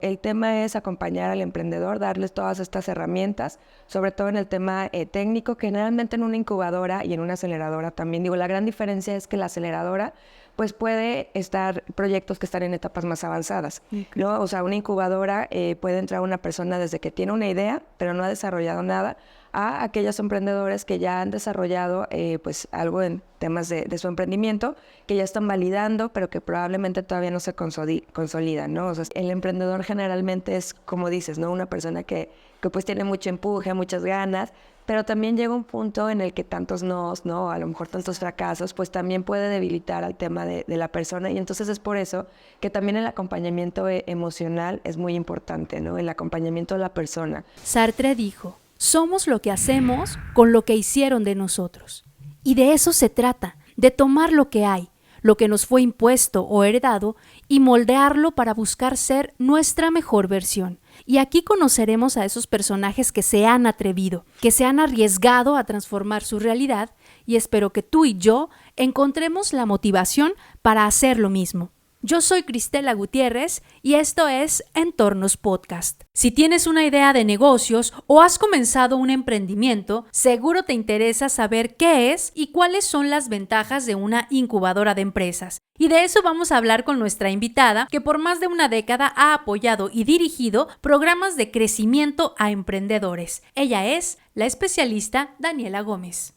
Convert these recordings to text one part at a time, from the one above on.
El tema es acompañar al emprendedor, darles todas estas herramientas, sobre todo en el tema técnico, que generalmente en una incubadora y en una aceleradora también. Digo, la gran diferencia es que la aceleradora pues puede estar proyectos que están en etapas más avanzadas, ¿no? O sea, una incubadora puede entrar una persona desde que tiene una idea, pero no ha desarrollado nada, a aquellos emprendedores que ya han desarrollado pues algo en temas de su emprendimiento, que ya están validando, pero que probablemente todavía no se consolidan, ¿no? O sea, el emprendedor generalmente es, como dices, ¿no? Una persona que pues tiene mucho empuje, muchas ganas, pero también llega un punto en el que tantos nos, ¿no? A lo mejor tantos fracasos, pues también puede debilitar al tema de la persona, y entonces es por eso que también el acompañamiento emocional es muy importante, ¿no? El acompañamiento de la persona. Sartre dijo: somos lo que hacemos con lo que hicieron de nosotros. Y de eso se trata, de tomar lo que hay, lo que nos fue impuesto o heredado, y moldearlo para buscar ser nuestra mejor versión. Y aquí conoceremos a esos personajes que se han atrevido, que se han arriesgado a transformar su realidad, y espero que tú y yo encontremos la motivación para hacer lo mismo. Yo soy Cristela Gutiérrez y esto es Entornos Podcast. Si tienes una idea de negocios o has comenzado un emprendimiento, seguro te interesa saber qué es y cuáles son las ventajas de una incubadora de empresas. Y de eso vamos a hablar con nuestra invitada, que por más de una década ha apoyado y dirigido programas de crecimiento a emprendedores. Ella es la especialista Daniela Gómez.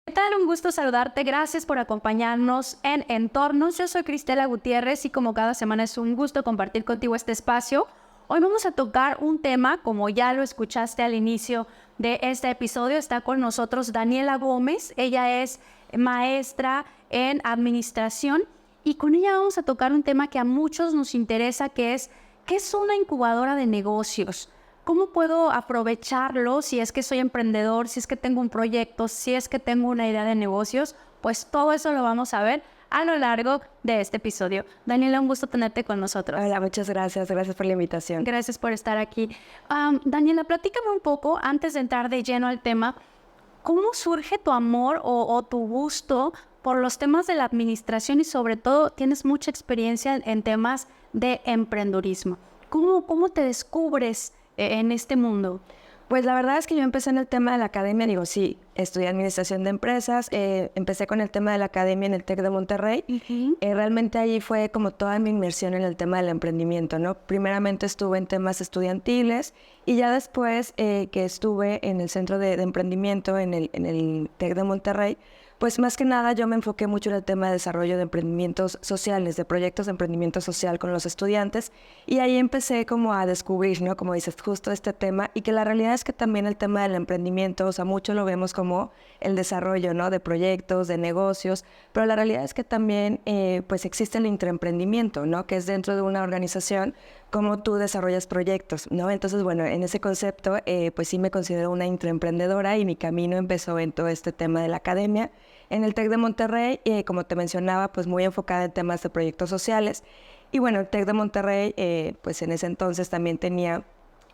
¿Qué tal? Un gusto saludarte. Gracias por acompañarnos en Entornos. Yo soy Cristela Gutiérrez y como cada semana es un gusto compartir contigo este espacio. Hoy vamos a tocar un tema, como ya lo escuchaste al inicio de este episodio. Está con nosotros Daniela Gómez. Ella es maestra en administración y con ella vamos a tocar un tema que a muchos nos interesa, que es ¿qué es una incubadora de negocios? ¿Cómo puedo aprovecharlo si es que soy emprendedor, si es que tengo un proyecto, si es que tengo una idea de negocios? Pues todo eso lo vamos a ver a lo largo de este episodio. Daniela, un gusto tenerte con nosotros. Hola, muchas gracias. Gracias por la invitación. Gracias por estar aquí. Daniela, platícame un poco, antes de entrar de lleno al tema, ¿cómo surge tu amor o tu gusto por los temas de la administración y sobre todo tienes mucha experiencia en temas de emprendurismo? ¿Cómo te descubres en este mundo? Pues la verdad es que yo empecé en el tema de la academia, digo, sí, estudié administración de empresas, empecé con el tema de la academia en el TEC de Monterrey. Realmente allí fue como toda mi inmersión en el tema del emprendimiento, ¿no? Primeramente estuve en temas estudiantiles y ya después que estuve en el centro de emprendimiento en el TEC de Monterrey, pues más que nada yo me enfoqué mucho en el tema de desarrollo de emprendimientos sociales, de proyectos de emprendimiento social con los estudiantes, y ahí empecé como a descubrir, ¿no? Como dices, justo este tema, y que la realidad es que también el tema del emprendimiento, o sea, mucho lo vemos como el desarrollo, ¿no? De proyectos, de negocios, pero la realidad es que también pues existe el intraemprendimiento, ¿no? Que es dentro de una organización cómo tú desarrollas proyectos, ¿no? Entonces, bueno, en ese concepto, pues sí me considero una intraemprendedora y mi camino empezó en todo este tema de la academia. En el TEC de Monterrey, como te mencionaba, pues muy enfocada en temas de proyectos sociales. Y bueno, el TEC de Monterrey, pues en ese entonces también tenía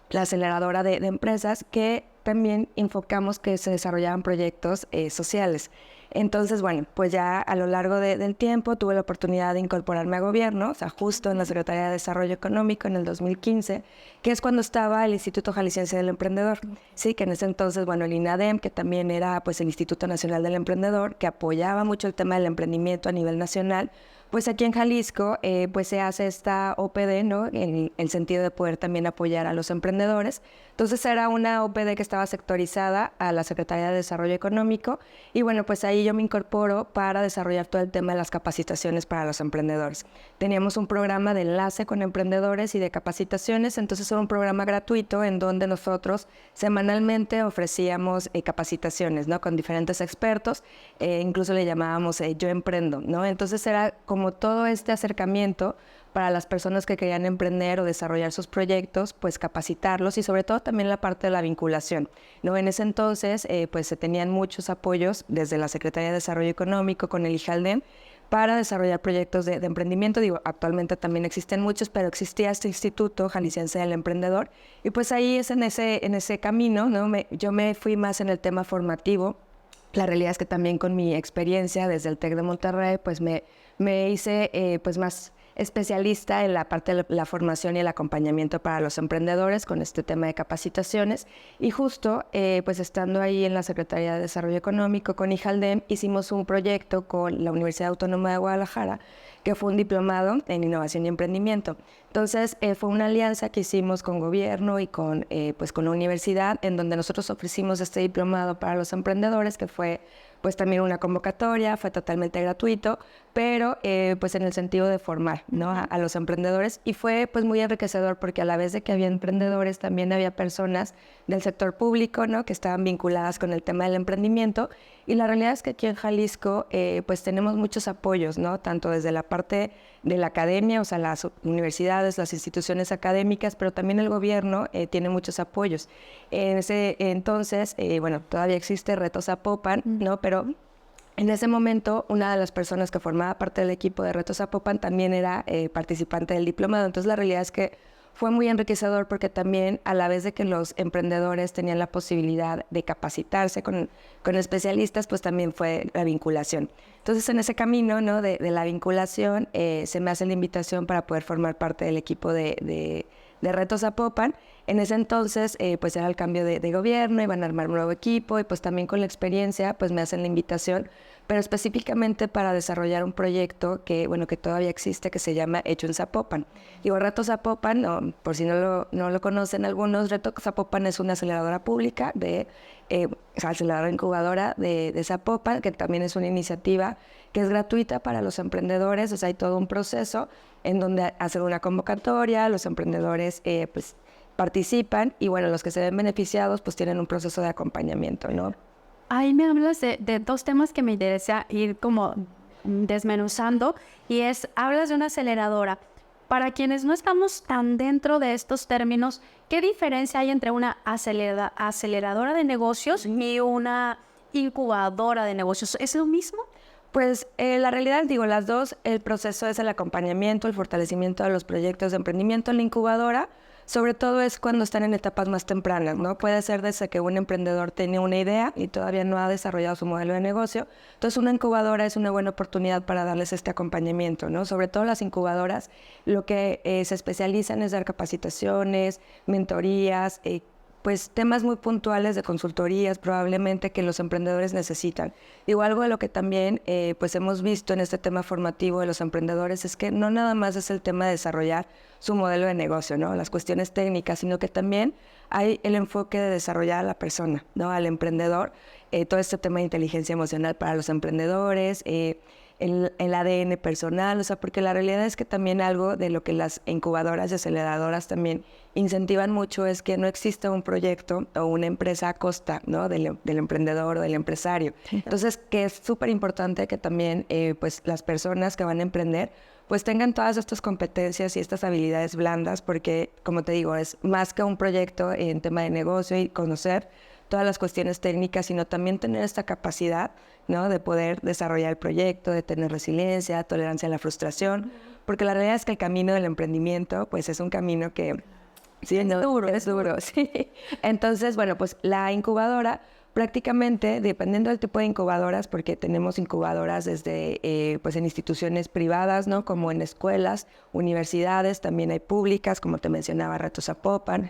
la aceleradora de empresas que también enfocamos que se desarrollaban proyectos sociales. Entonces, bueno, pues ya a lo largo del tiempo tuve la oportunidad de incorporarme a gobierno, o sea, justo en la Secretaría de Desarrollo Económico en el 2015, que es cuando estaba el Instituto Jalisciense del Emprendedor. Sí, que en ese entonces, bueno, el INADEM, que también era pues el Instituto Nacional del Emprendedor, que apoyaba mucho el tema del emprendimiento a nivel nacional. Pues aquí en Jalisco pues se hace esta OPD, ¿no? En el sentido de poder también apoyar a los emprendedores. Entonces era una OPD que estaba sectorizada a la Secretaría de Desarrollo Económico y bueno, pues ahí yo me incorporo para desarrollar todo el tema de las capacitaciones para los emprendedores. Teníamos un programa de enlace con emprendedores y de capacitaciones, entonces era un programa gratuito en donde nosotros semanalmente ofrecíamos capacitaciones, ¿no? Con diferentes expertos, incluso le llamábamos Yo Emprendo, ¿no? Entonces era como todo este acercamiento para las personas que querían emprender o desarrollar sus proyectos, pues capacitarlos y sobre todo también la parte de la vinculación, ¿no? En ese entonces, pues se tenían muchos apoyos desde la Secretaría de Desarrollo Económico con el IJALDEM para desarrollar proyectos de emprendimiento. Digo, actualmente también existen muchos, pero existía este Instituto Jalisciense del Emprendedor y pues ahí es en ese camino, ¿no? Yo me fui más en el tema formativo. La realidad es que también con mi experiencia desde el TEC de Monterrey, pues me hice pues más especialista en la parte de la formación y el acompañamiento para los emprendedores con este tema de capacitaciones. Y justo, pues estando ahí en la Secretaría de Desarrollo Económico con IJALDEM, hicimos un proyecto con la Universidad Autónoma de Guadalajara, que fue un diplomado en innovación y emprendimiento. Entonces, fue una alianza que hicimos con gobierno y con la universidad, en donde nosotros ofrecimos este diplomado para los emprendedores, que fue pues también una convocatoria, fue totalmente gratuito, pero pues en el sentido de formar, ¿no? a los emprendedores, y fue pues muy enriquecedor porque a la vez de que había emprendedores, también había personas del sector público, ¿no? Que estaban vinculadas con el tema del emprendimiento, y la realidad es que aquí en Jalisco pues tenemos muchos apoyos, ¿no? Tanto desde la parte de la academia, o sea, las universidades, las instituciones académicas, pero también el gobierno tiene muchos apoyos. En ese entonces, todavía existe Reto Zapopan, ¿no? Pero en ese momento, una de las personas que formaba parte del equipo de Reto Zapopan también era participante del diplomado. Entonces, la realidad es que fue muy enriquecedor porque también, a la vez de que los emprendedores tenían la posibilidad de capacitarse con especialistas, pues también fue la vinculación. Entonces, en ese camino, ¿no? de la vinculación, se me hace la invitación para poder formar parte del equipo de Reto Zapopan. En ese entonces, pues era el cambio de gobierno, iban a armar un nuevo equipo, y pues también con la experiencia, pues me hacen la invitación, pero específicamente para desarrollar un proyecto que todavía existe, que se llama Hecho en Zapopan. Digo, Reto Zapopan, no, por si no lo conocen algunos, Reto Zapopan es una aceleradora pública, aceleradora incubadora de Zapopan, que también es una iniciativa que es gratuita para los emprendedores. O sea, hay todo un proceso en donde hacen una convocatoria, los emprendedores pues participan, y los que se ven beneficiados pues tienen un proceso de acompañamiento, ¿no? Ahí me hablas de dos temas que me interesa ir como desmenuzando, y hablas de una aceleradora. Para quienes no estamos tan dentro de estos términos, ¿qué diferencia hay entre una aceleradora de negocios y una incubadora de negocios? ¿Es lo mismo? Pues la realidad, las dos, el proceso es el acompañamiento, el fortalecimiento de los proyectos de emprendimiento. En la incubadora, sobre todo, es cuando están en etapas más tempranas, ¿no? Puede ser desde que un emprendedor tiene una idea y todavía no ha desarrollado su modelo de negocio. Entonces, una incubadora es una buena oportunidad para darles este acompañamiento, ¿no? Sobre todo las incubadoras, lo que se especializan es dar capacitaciones, mentorías, pues temas muy puntuales de consultorías probablemente que los emprendedores necesitan. Algo de lo que también pues hemos visto en este tema formativo de los emprendedores es que no nada más es el tema de desarrollar su modelo de negocio, ¿no? Las cuestiones técnicas, sino que también hay el enfoque de desarrollar a la persona, ¿no? Al emprendedor, todo este tema de inteligencia emocional para los emprendedores, el ADN personal, o sea, porque la realidad es que también algo de lo que las incubadoras y aceleradoras también incentivan mucho es que no exista un proyecto o una empresa a costa, ¿no? del emprendedor o del empresario. Entonces, que es súper importante que también pues las personas que van a emprender pues tengan todas estas competencias y estas habilidades blandas, porque, como te digo, es más que un proyecto en tema de negocio y conocer todas las cuestiones técnicas, sino también tener esta capacidad, ¿no? De poder desarrollar el proyecto, de tener resiliencia, tolerancia a la frustración, porque la realidad es que el camino del emprendimiento pues es un camino que sí, es duro, sí. Entonces, pues la incubadora prácticamente, dependiendo del tipo de incubadoras, porque tenemos incubadoras desde pues en instituciones privadas, ¿no? Como en escuelas, universidades, también hay públicas, como te mencionaba, Reto Zapopan.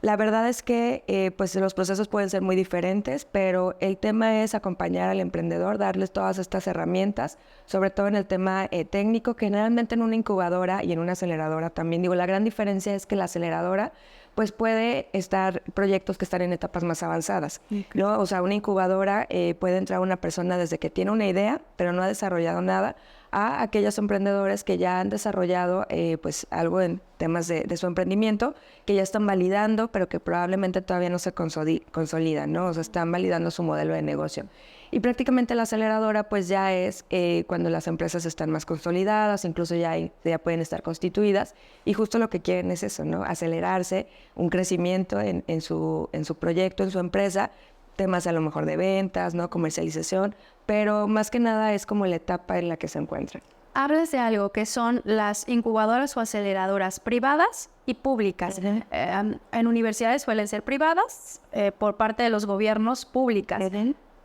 La verdad es que pues los procesos pueden ser muy diferentes, pero el tema es acompañar al emprendedor, darles todas estas herramientas, sobre todo en el tema técnico, que generalmente en una incubadora y en una aceleradora también. La gran diferencia es que la aceleradora pues puede estar proyectos que están en etapas más avanzadas, ¿no? O sea, una incubadora puede entrar una persona desde que tiene una idea, pero no ha desarrollado nada, a aquellos emprendedores que ya han desarrollado pues algo en temas de su emprendimiento, que ya están validando, pero que probablemente todavía no se consolidan, ¿no? O sea, están validando su modelo de negocio. Y prácticamente la aceleradora pues ya es cuando las empresas están más consolidadas, incluso ya pueden estar constituidas, y justo lo que quieren es eso, ¿no? Acelerarse, un crecimiento en su proyecto, en su empresa, temas a lo mejor de ventas, ¿no? Comercialización, pero más que nada es como la etapa en la que se encuentran. Hablas de algo que son las incubadoras o aceleradoras privadas y públicas. En universidades suelen ser privadas, por parte de los gobiernos públicas.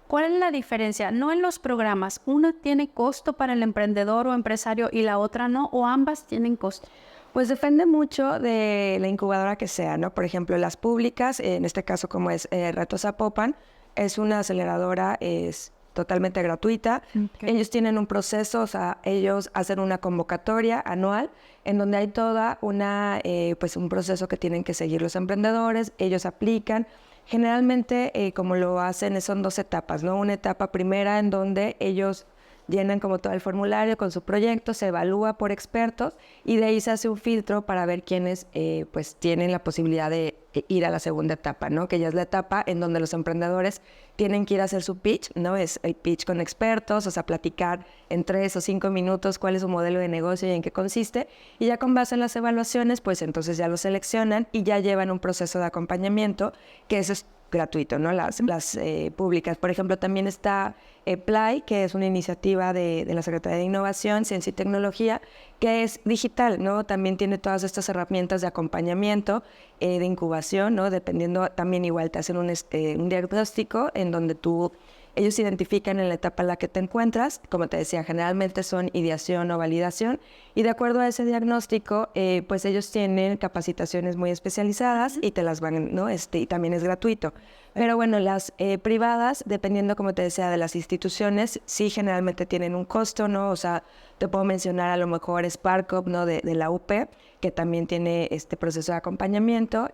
¿Cuál es la diferencia? No en los programas. ¿Una tiene costo para el emprendedor o empresario y la otra no? ¿O ambas tienen costo? Pues depende mucho de la incubadora que sea, ¿no? Por ejemplo, las públicas, en este caso como es Reto Zapopan, es una aceleradora, es totalmente gratuita. Okay. Ellos tienen un proceso, o sea, ellos hacen una convocatoria anual en donde hay toda una, pues un proceso que tienen que seguir los emprendedores, ellos aplican. Generalmente, como lo hacen, son 2 etapas, ¿no? Una etapa primera en donde ellos llenan como todo el formulario con su proyecto, se evalúa por expertos y de ahí se hace un filtro para ver quiénes pues tienen la posibilidad de ir a la segunda etapa, ¿no? Que ya es la etapa en donde los emprendedores tienen que ir a hacer su pitch, ¿no? Es el pitch con expertos, o sea, platicar en 3 o 5 minutos cuál es su modelo de negocio y en qué consiste. Y ya con base en las evaluaciones, pues entonces ya lo seleccionan y ya llevan un proceso de acompañamiento, que eso es gratuito, ¿no? Las públicas. Por ejemplo, también está Play, que es una iniciativa de la Secretaría de Innovación, Ciencia y Tecnología, que es digital, ¿no? También tiene todas estas herramientas de acompañamiento, de incubación, ¿no? Dependiendo, también igual te hacen un diagnóstico en donde ellos identifican en la etapa en la que te encuentras, como te decía, generalmente son ideación o validación, y de acuerdo a ese diagnóstico, pues ellos tienen capacitaciones muy especializadas y te las van, ¿no? Y también es gratuito. Pero bueno, las privadas, dependiendo, como te decía, de las instituciones, sí generalmente tienen un costo, ¿no? O sea, te puedo mencionar a lo mejor Sparkup, ¿no? De la UP, que también tiene este proceso de acompañamiento.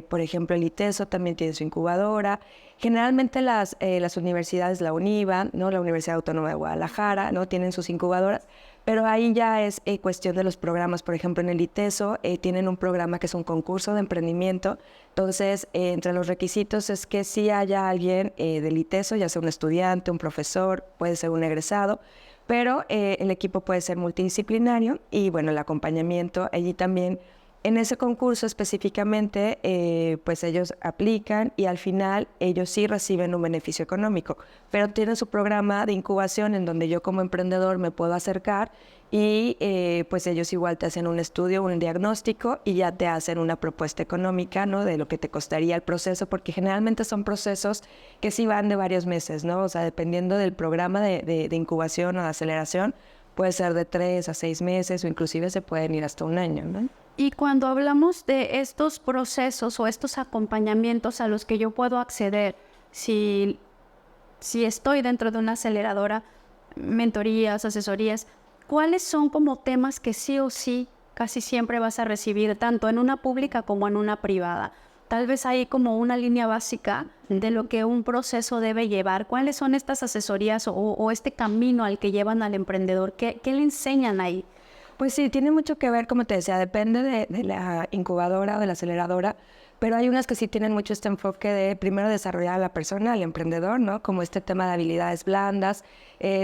Por ejemplo, el ITESO también tiene su incubadora. Generalmente las universidades, la UNIVA, ¿no? La Universidad Autónoma de Guadalajara, ¿no? Tienen sus incubadoras, pero ahí ya es cuestión de los programas. Por ejemplo, en el ITESO tienen un programa que es un concurso de emprendimiento. Entonces, entre los requisitos es que sí haya alguien del ITESO, ya sea un estudiante, un profesor, puede ser un egresado, pero el equipo puede ser multidisciplinario y, bueno, el acompañamiento allí también. En ese concurso específicamente, pues ellos aplican y al final ellos sí reciben un beneficio económico, pero tienen su programa de incubación en donde yo como emprendedor me puedo acercar y pues ellos igual te hacen un estudio, un diagnóstico y ya te hacen una propuesta económica, ¿no? De lo que te costaría el proceso, porque generalmente son procesos que sí van de varios meses, ¿no? O sea, dependiendo del programa de incubación o de aceleración, puede ser de 3 a 6 meses o inclusive se pueden ir hasta un año, ¿no? Y cuando hablamos de estos procesos o estos acompañamientos a los que yo puedo acceder, si estoy dentro de una aceleradora, mentorías, asesorías, ¿cuáles son como temas que sí o sí casi siempre vas a recibir, tanto en una pública como en una privada? Tal vez hay como una línea básica de lo que un proceso debe llevar. ¿Cuáles son estas asesorías o este camino al que llevan al emprendedor? ¿Qué le enseñan ahí? Pues sí, tiene mucho que ver, como te decía, depende de la incubadora o de la aceleradora, pero hay unas que sí tienen mucho este enfoque de primero desarrollar a la persona, al emprendedor, ¿no? Como este tema de habilidades blandas,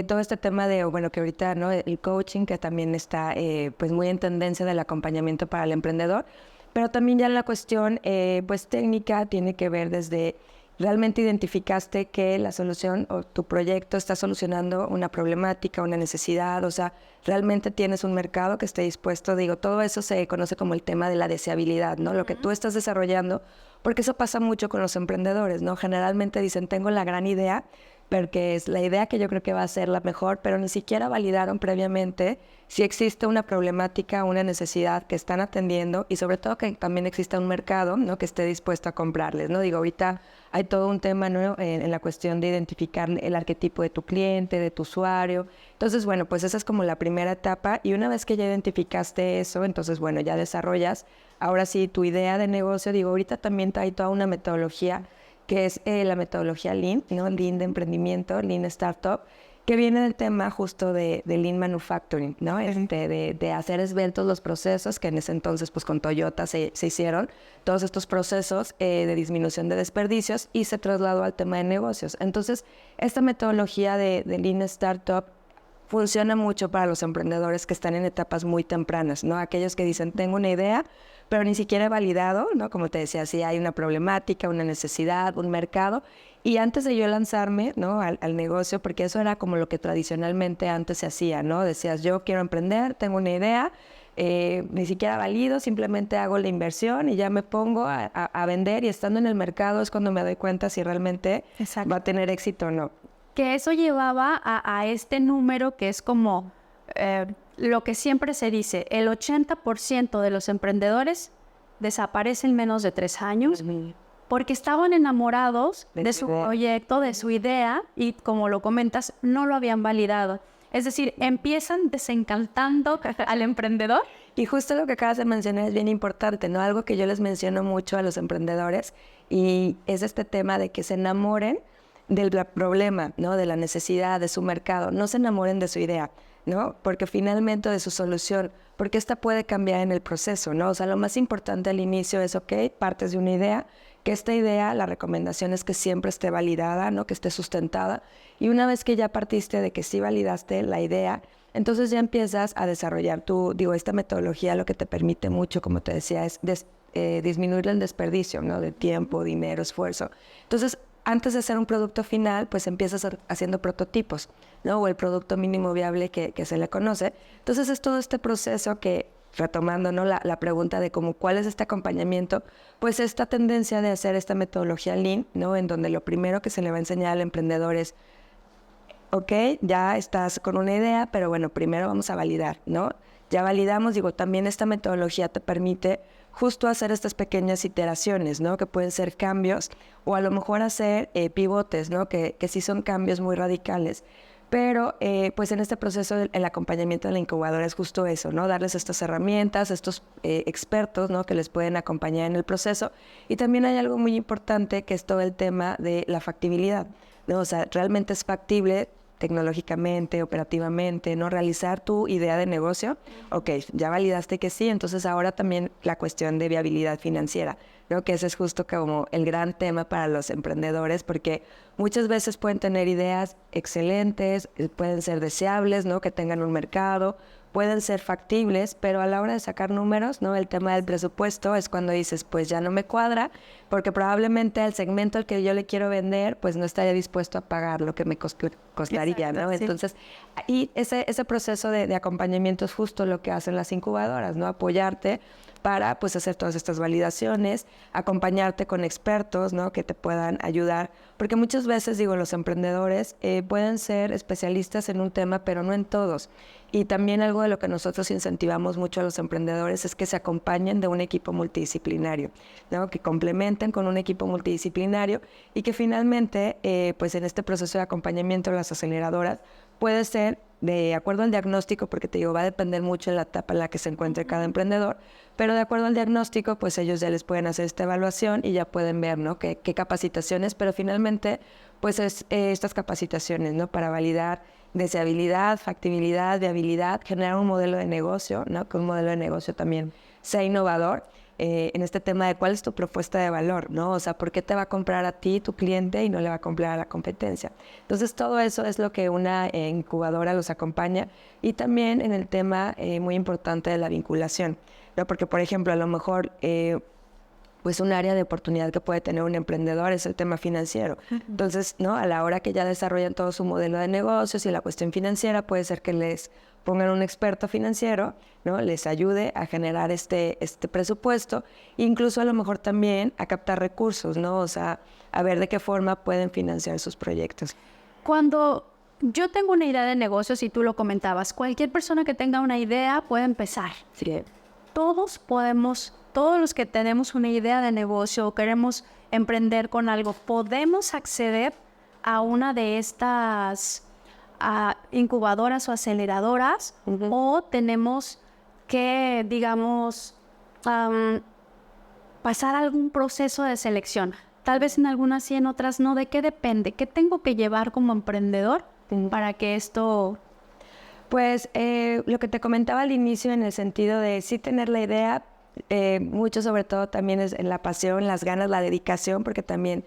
todo este tema de, bueno, que ahorita, ¿no? El coaching, que también está pues muy en tendencia del acompañamiento para el emprendedor, pero también ya en la cuestión pues técnica tiene que ver desde realmente identificaste que la solución o tu proyecto está solucionando una problemática, una necesidad, o sea, realmente tienes un mercado que esté dispuesto, digo, todo eso se conoce como el tema de la deseabilidad, ¿no? Lo que tú estás desarrollando, porque eso pasa mucho con los emprendedores, ¿no? Generalmente dicen, tengo la gran idea, porque es la idea que yo creo que va a ser la mejor, pero ni siquiera validaron previamente si existe una problemática, una necesidad que están atendiendo y sobre todo que también exista un mercado, ¿no? Que esté dispuesto a comprarles, ¿no? Digo, ahorita hay todo un tema, ¿no? En la cuestión de identificar el arquetipo de tu cliente, de tu usuario. Entonces, bueno, pues esa es como la primera etapa y una vez que ya identificaste eso, entonces, bueno, ya desarrollas, ahora sí, tu idea de negocio. Digo, ahorita también hay toda una metodología que es la metodología Lean, ¿no? Lean de emprendimiento, Lean Startup, que viene del tema justo de Lean Manufacturing, ¿no? De hacer esbeltos los procesos, que en ese entonces pues con Toyota se hicieron todos estos procesos de disminución de desperdicios y se trasladó al tema de negocios. Entonces, esta metodología de Lean Startup funciona mucho para los emprendedores que están en etapas muy tempranas, ¿no? Aquellos que dicen, tengo una idea, pero ni siquiera he validado, ¿no? Como te decía, si hay una problemática, una necesidad, un mercado. Y antes de yo lanzarme, ¿no? al negocio, porque eso era como lo que tradicionalmente antes se hacía, ¿no? Decías, yo quiero emprender, tengo una idea, ni siquiera valido, simplemente hago la inversión y ya me pongo a vender y estando en el mercado es cuando me doy cuenta si realmente va a tener éxito o no. que eso llevaba a este número que es como lo que siempre se dice, el 80% de los emprendedores desaparecen en menos de 3 años porque estaban enamorados de su proyecto, de su idea y, como lo comentas, no lo habían validado. Es decir, empiezan desencantando al emprendedor. Y justo lo que acabas de mencionar es bien importante, ¿no? Algo que yo les menciono mucho a los emprendedores y es este tema de que se enamoren del problema, ¿no? De la necesidad, de su mercado. No se enamoren de su idea, ¿no? Porque finalmente de su solución, porque esta puede cambiar en el proceso, ¿no? O sea, lo más importante al inicio es, ok, partes de una idea, que esta idea, la recomendación es que siempre esté validada, ¿no? Que esté sustentada. Y una vez que ya partiste de que sí validaste la idea, entonces ya empiezas a desarrollar esta metodología lo que te permite mucho, como te decía, es disminuir el desperdicio, ¿no? De tiempo, dinero, esfuerzo. Entonces, antes de hacer un producto final, pues empiezas haciendo prototipos, ¿no? O el producto mínimo viable que se le conoce. Entonces, es todo este proceso que, retomando, ¿no? la pregunta de cómo cuál es este acompañamiento, pues esta tendencia de hacer esta metodología Lean, ¿no? En donde lo primero que se le va a enseñar al emprendedor es, ok, ya estás con una idea, pero bueno, primero vamos a validar, ¿no? Ya validamos, también esta metodología te permite justo hacer estas pequeñas iteraciones, ¿no? Que pueden ser cambios o a lo mejor hacer pivotes, ¿no? Que sí son cambios muy radicales. Pero pues en este proceso el acompañamiento de la incubadora es justo eso, ¿no? Darles estas herramientas, estos expertos, ¿no? Que les pueden acompañar en el proceso. Y también hay algo muy importante que es todo el tema de la factibilidad, ¿no? O sea, realmente es factible tecnológicamente, operativamente, ¿no? Realizar tu idea de negocio. Ok, ya validaste que sí, entonces ahora también la cuestión de viabilidad financiera, ¿no? Que ese es justo como el gran tema para los emprendedores, porque muchas veces pueden tener ideas excelentes, pueden ser deseables, ¿no? Que tengan un mercado, pueden ser factibles, pero a la hora de sacar números, ¿no? El tema del presupuesto es cuando dices, pues ya no me cuadra, porque probablemente el segmento al que yo le quiero vender, pues no estaría dispuesto a pagar lo que me costaría, Exacto, ¿no? sí. Entonces, y ese proceso de acompañamiento es justo lo que hacen las incubadoras, ¿no? Apoyarte para pues hacer todas estas validaciones, acompañarte con expertos, ¿no? Que te puedan ayudar, porque muchas veces, los emprendedores pueden ser especialistas en un tema, pero no en todos. Y también algo de lo que nosotros incentivamos mucho a los emprendedores es que se acompañen de un equipo multidisciplinario, ¿no? Que complementen con un equipo multidisciplinario y que finalmente, pues en este proceso de acompañamiento de las aceleradoras, puede ser de acuerdo al diagnóstico, porque te digo, va a depender mucho de la etapa en la que se encuentre cada emprendedor, pero de acuerdo al diagnóstico, pues ellos ya les pueden hacer esta evaluación y ya pueden ver, ¿no? Qué capacitaciones, pero finalmente, pues es estas capacitaciones, ¿no? Para validar deseabilidad, factibilidad, viabilidad, generar un modelo de negocio, ¿no? Que un modelo de negocio también sea innovador en este tema de cuál es tu propuesta de valor, ¿no? O sea, ¿por qué te va a comprar a ti, tu cliente, y no le va a comprar a la competencia? Entonces, todo eso es lo que una incubadora los acompaña. Y también en el tema muy importante de la vinculación, ¿no? Porque, por ejemplo, a lo mejor pues un área de oportunidad que puede tener un emprendedor es el tema financiero. Entonces, ¿no? A la hora que ya desarrollan todo su modelo de negocios y la cuestión financiera, puede ser que les pongan un experto financiero, ¿no? Les ayude a generar este presupuesto, incluso a lo mejor también a captar recursos, ¿no? O sea, a ver de qué forma pueden financiar sus proyectos. Cuando yo tengo una idea de negocios, y tú lo comentabas, cualquier persona que tenga una idea puede empezar. Sí. Todos los que tenemos una idea de negocio o queremos emprender con algo, podemos acceder a una de estas incubadoras o aceleradoras, o tenemos que, digamos, pasar algún proceso de selección. Tal vez en algunas sí, en otras no. ¿De qué depende? ¿Qué tengo que llevar como emprendedor para que esto...? Pues lo que te comentaba al inicio en el sentido de sí tener la idea, mucho sobre todo también es en la pasión, las ganas, la dedicación, porque también,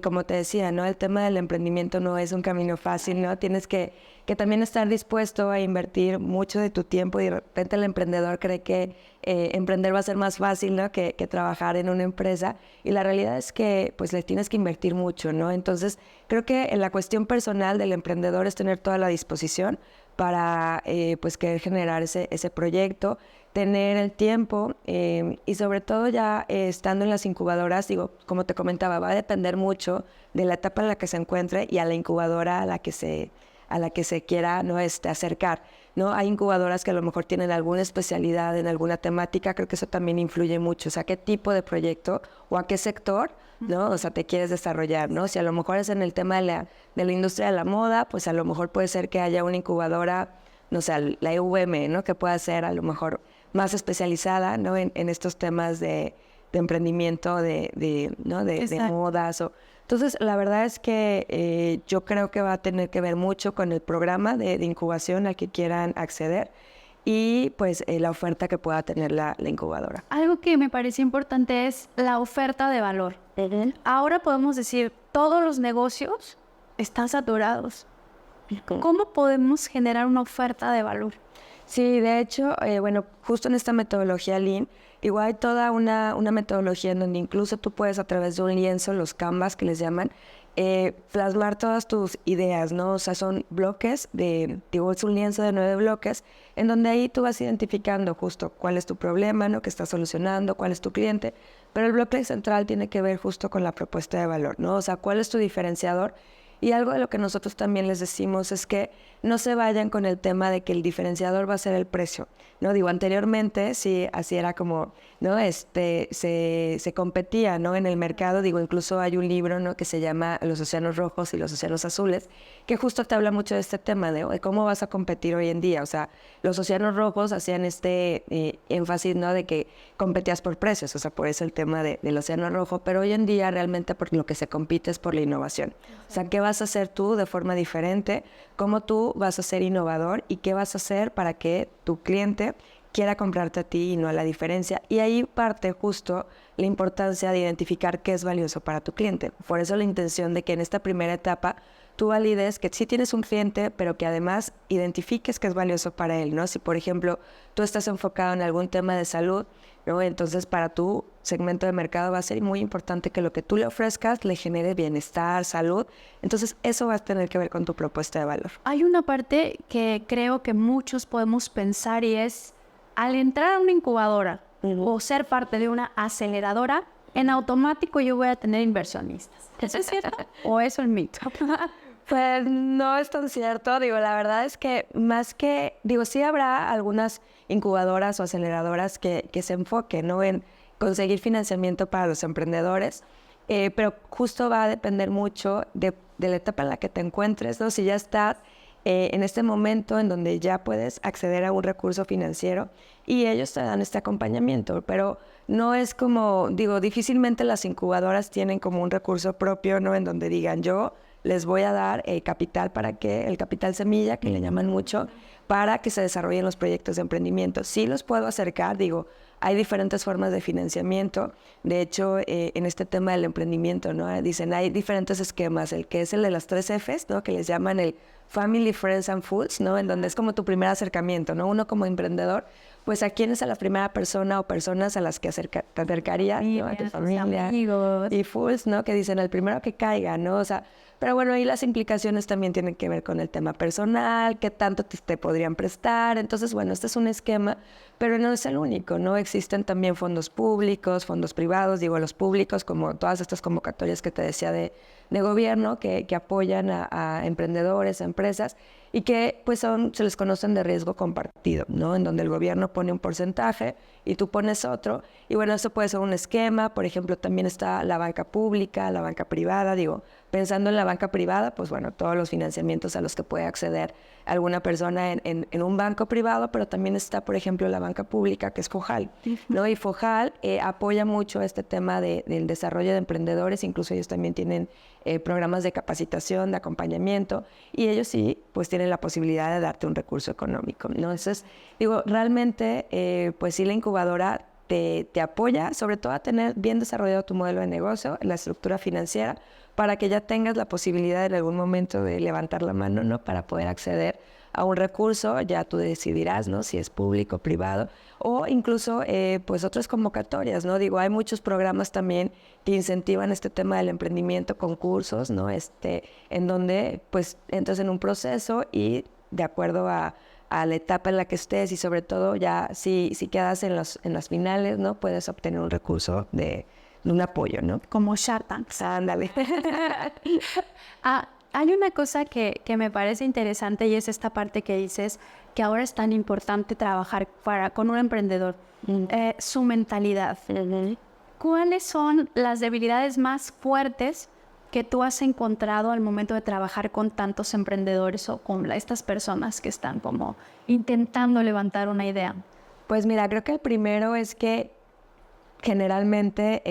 como te decía, ¿no? El tema del emprendimiento no es un camino fácil, ¿no? Tienes que también estar dispuesto a invertir mucho de tu tiempo, y de repente el emprendedor cree que emprender va a ser más fácil, ¿no? Que trabajar en una empresa, y la realidad es que pues le tienes que invertir mucho, ¿no? Entonces creo que en la cuestión personal del emprendedor es tener toda la disposición para pues querer generar ese proyecto, tener el tiempo y sobre todo ya estando en las incubadoras, digo, como te comentaba, va a depender mucho de la etapa en la que se encuentre y a la incubadora a la que se quiera, ¿no? Acercar, ¿no? Hay incubadoras que a lo mejor tienen alguna especialidad en alguna temática, creo que eso también influye mucho, o sea, qué tipo de proyecto o a qué sector, ¿no? O sea, te quieres desarrollar, ¿no? Si a lo mejor es en el tema de la industria de la moda, pues a lo mejor puede ser que haya una incubadora, no sé, la EUM, ¿no? Que pueda ser a lo mejor más especializada, ¿no? En estos temas de emprendimiento, ¿no? de modas. Entonces, la verdad es que yo creo que va a tener que ver mucho con el programa de incubación al que quieran acceder y pues la oferta que pueda tener la incubadora. Algo que me parece importante es la oferta de valor. Ahora podemos decir, todos los negocios están saturados. ¿Cómo podemos generar una oferta de valor? Sí, de hecho, bueno, justo en esta metodología Lean, igual hay toda una metodología en donde incluso tú puedes a través de un lienzo, los Canvas que les llaman, plasmar todas tus ideas, ¿no? O sea, son bloques digo, es un lienzo de 9 bloques, en donde ahí tú vas identificando justo cuál es tu problema, ¿no? Que estás solucionando, cuál es tu cliente, pero el bloque central tiene que ver justo con la propuesta de valor, ¿no? O sea, cuál es tu diferenciador. Y algo de lo que nosotros también les decimos es que no se vayan con el tema de que el diferenciador va a ser el precio, ¿no? Digo, anteriormente sí, así era como, ¿no? Se competía, ¿no? En el mercado, digo, incluso hay un libro, ¿no? Que se llama Los océanos rojos y los océanos azules, que justo te habla mucho de este tema, de cómo vas a competir hoy en día. O sea, los océanos rojos hacían énfasis, ¿no? De que competías por precios, o sea, por eso el tema del océano rojo, pero hoy en día realmente por lo que se compite es por la innovación. O sea, ¿qué vas a hacer tú de forma diferente? ¿Cómo tú vas a ser innovador? ¿Y qué vas a hacer para que tu cliente quiera comprarte a ti y no a la diferencia? Y ahí parte justo la importancia de identificar qué es valioso para tu cliente. Por eso la intención de que en esta primera etapa tú valides que sí tienes un cliente, pero que además identifiques qué es valioso para él, ¿no? Si, por ejemplo, tú estás enfocado en algún tema de salud, ¿no? Entonces, para tu segmento de mercado va a ser muy importante que lo que tú le ofrezcas le genere bienestar, salud. Entonces, eso va a tener que ver con tu propuesta de valor. Hay una parte que creo que muchos podemos pensar y es, al entrar a una incubadora o ser parte de una aceleradora, en automático yo voy a tener inversionistas. ¿Eso es cierto? ¿O eso es mito? Pues no es tan cierto, digo, la verdad es que más que, digo, sí habrá algunas incubadoras o aceleradoras que se enfoquen, ¿no? En conseguir financiamiento para los emprendedores, pero justo va a depender mucho de la etapa en la que te encuentres, ¿no? Si ya estás en este momento en donde ya puedes acceder a un recurso financiero y ellos te dan este acompañamiento, pero no es como, digo, difícilmente las incubadoras tienen como un recurso propio, ¿no? En donde digan, yo les voy a dar capital el capital semilla, que le llaman mucho, para que se desarrollen los proyectos de emprendimiento. Sí los puedo acercar, digo, hay diferentes formas de financiamiento. De hecho, en este tema del emprendimiento, ¿no? Dicen, hay diferentes esquemas, el que es el de las 3 Fs, ¿no? Que les llaman el Family, Friends and Fools, ¿no? En donde es como tu primer acercamiento, ¿no? Uno como emprendedor, pues a quién es a la primera persona o personas a las que te acercarías, ¿no? A tu familia. Amigos. Y Fools, ¿no? Que dicen, el primero que caiga, ¿no? O sea, pero bueno, ahí las implicaciones también tienen que ver con el tema personal, qué tanto te podrían prestar. Entonces, bueno, este es un esquema, pero no es el único, ¿no? Existen también fondos públicos, fondos privados, digo, los públicos, como todas estas convocatorias que te decía de gobierno, que apoyan a emprendedores, a empresas, y que pues se les conocen de riesgo compartido, ¿no? En donde el gobierno pone un porcentaje y tú pones otro. Y bueno, eso puede ser un esquema. Por ejemplo, también está la banca pública, la banca privada. Digo, pensando en la banca privada, pues bueno, todos los financiamientos a los que puede acceder alguna persona en un banco privado, pero también está, por ejemplo, la banca pública, que es FOJAL, ¿no? Y FOJAL apoya mucho este tema del desarrollo de emprendedores. Incluso ellos también tienen programas de capacitación, de acompañamiento, y ellos sí, pues tienen la posibilidad de darte un recurso económico, ¿no? Entonces, digo, realmente, pues sí, la incubadora te apoya, sobre todo a tener bien desarrollado tu modelo de negocio, la estructura financiera, para que ya tengas la posibilidad en algún momento de levantar la mano, ¿no? Para poder acceder a un recurso, ya tú decidirás, ¿no? Si es público o privado, o incluso, pues otras convocatorias, ¿no? Digo, hay muchos programas también que incentivan este tema del emprendimiento, concursos, ¿no? En donde, pues, entras en un proceso y de acuerdo a a la etapa en la que estés y sobre todo ya si quedas en las finales, ¿no? Puedes obtener un recurso de un apoyo, ¿no? Como Shark Tank. Ándale. Hay una cosa que me parece interesante y es esta parte que dices que ahora es tan importante trabajar con un emprendedor, su mentalidad. ¿Cuáles son las debilidades más fuertes que tú has encontrado al momento de trabajar con tantos emprendedores o con estas personas que están como intentando levantar una idea? Pues mira, creo que el primero es que generalmente,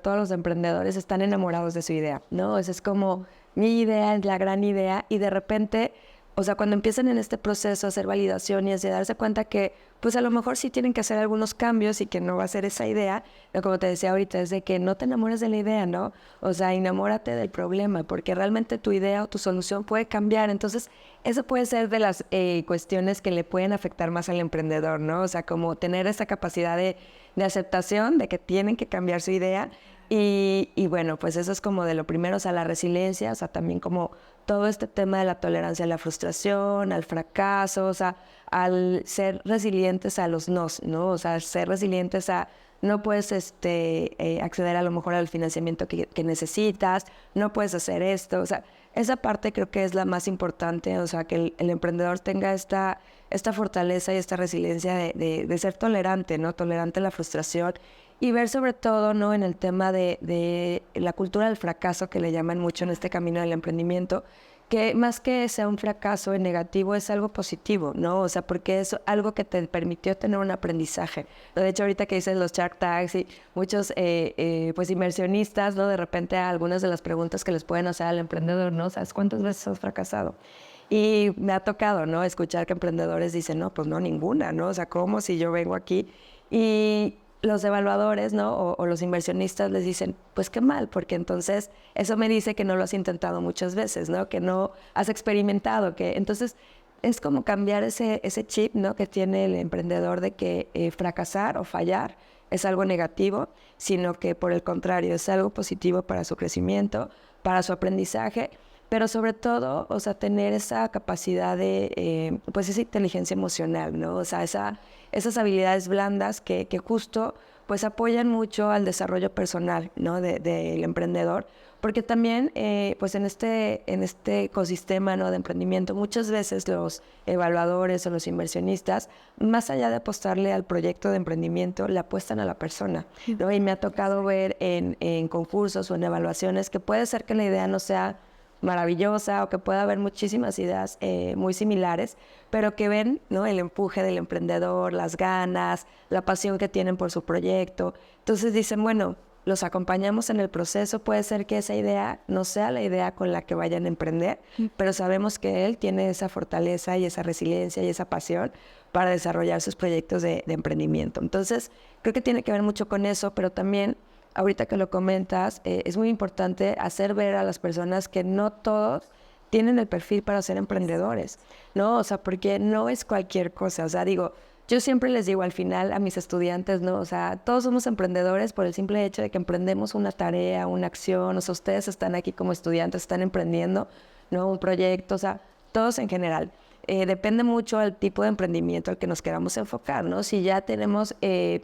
todos los emprendedores están enamorados de su idea, ¿no? Esa es como mi idea, es la gran idea, y de repente, o sea, cuando empiezan en este proceso a hacer validaciones y a darse cuenta que, pues a lo mejor sí tienen que hacer algunos cambios y que no va a ser esa idea, pero como te decía ahorita, es de que no te enamores de la idea, ¿no? O sea, enamórate del problema, porque realmente tu idea o tu solución puede cambiar. Entonces, eso puede ser de las cuestiones que le pueden afectar más al emprendedor, ¿no? O sea, como tener esa capacidad de aceptación de que tienen que cambiar su idea. Y bueno, pues eso es como de lo primero, o sea, la resiliencia, o sea, también como todo este tema de la tolerancia a la frustración, al fracaso, o sea, al ser resilientes a los nos, ¿no? O sea, ser resilientes a no puedes acceder a lo mejor al financiamiento que necesitas, no puedes hacer esto, o sea, esa parte creo que es la más importante, o sea, que el emprendedor tenga esta fortaleza y esta resiliencia de ser tolerante, ¿no? Tolerante a la frustración y ver sobre todo, ¿no? En el tema de la cultura del fracaso que le llaman mucho en este camino del emprendimiento, que más que sea un fracaso en negativo es algo positivo, ¿no? O sea, porque es algo que te permitió tener un aprendizaje. De hecho, ahorita que dices los Shark Tanks y muchos pues inversionistas, ¿no? De repente algunas de las preguntas que les pueden hacer al emprendedor, ¿no? ¿Sabes cuántas veces has fracasado? Y me ha tocado, ¿no? Escuchar que emprendedores dicen, no, pues no, ninguna, ¿no? O sea, ¿cómo si yo vengo aquí? Y los evaluadores, ¿no? O los inversionistas les dicen, pues qué mal, porque entonces eso me dice que no lo has intentado muchas veces, ¿no? Que no has experimentado, que entonces es como cambiar ese chip, ¿no? Que tiene el emprendedor de que fracasar o fallar es algo negativo, sino que por el contrario es algo positivo para su crecimiento, para su aprendizaje, pero sobre todo, o sea, tener esa capacidad de, pues esa inteligencia emocional, ¿no? O sea, esas habilidades blandas que justo, pues apoyan mucho al desarrollo personal, ¿no? Del emprendedor, porque también, pues en este ecosistema, ¿no? De emprendimiento, muchas veces los evaluadores o los inversionistas, más allá de apostarle al proyecto de emprendimiento, le apuestan a la persona, ¿no? Y me ha tocado ver en concursos o en evaluaciones que puede ser que la idea no sea maravillosa o que pueda haber muchísimas ideas muy similares, pero que ven, ¿no? El empuje del emprendedor, las ganas, la pasión que tienen por su proyecto. Entonces dicen, bueno, los acompañamos en el proceso, puede ser que esa idea no sea la idea con la que vayan a emprender, pero sabemos que él tiene esa fortaleza y esa resiliencia y esa pasión para desarrollar sus proyectos de emprendimiento. Entonces, creo que tiene que ver mucho con eso, pero también ahorita que lo comentas, es muy importante hacer ver a las personas que no todos tienen el perfil para ser emprendedores, ¿no? O sea, porque no es cualquier cosa. O sea, digo, yo siempre les digo al final a mis estudiantes, ¿no? O sea, todos somos emprendedores por el simple hecho de que emprendemos una tarea, una acción. O sea, ustedes están aquí como estudiantes, están emprendiendo, ¿no? Un proyecto, o sea, todos en general. Depende mucho del tipo de emprendimiento al que nos queramos enfocar, ¿no? Si ya tenemos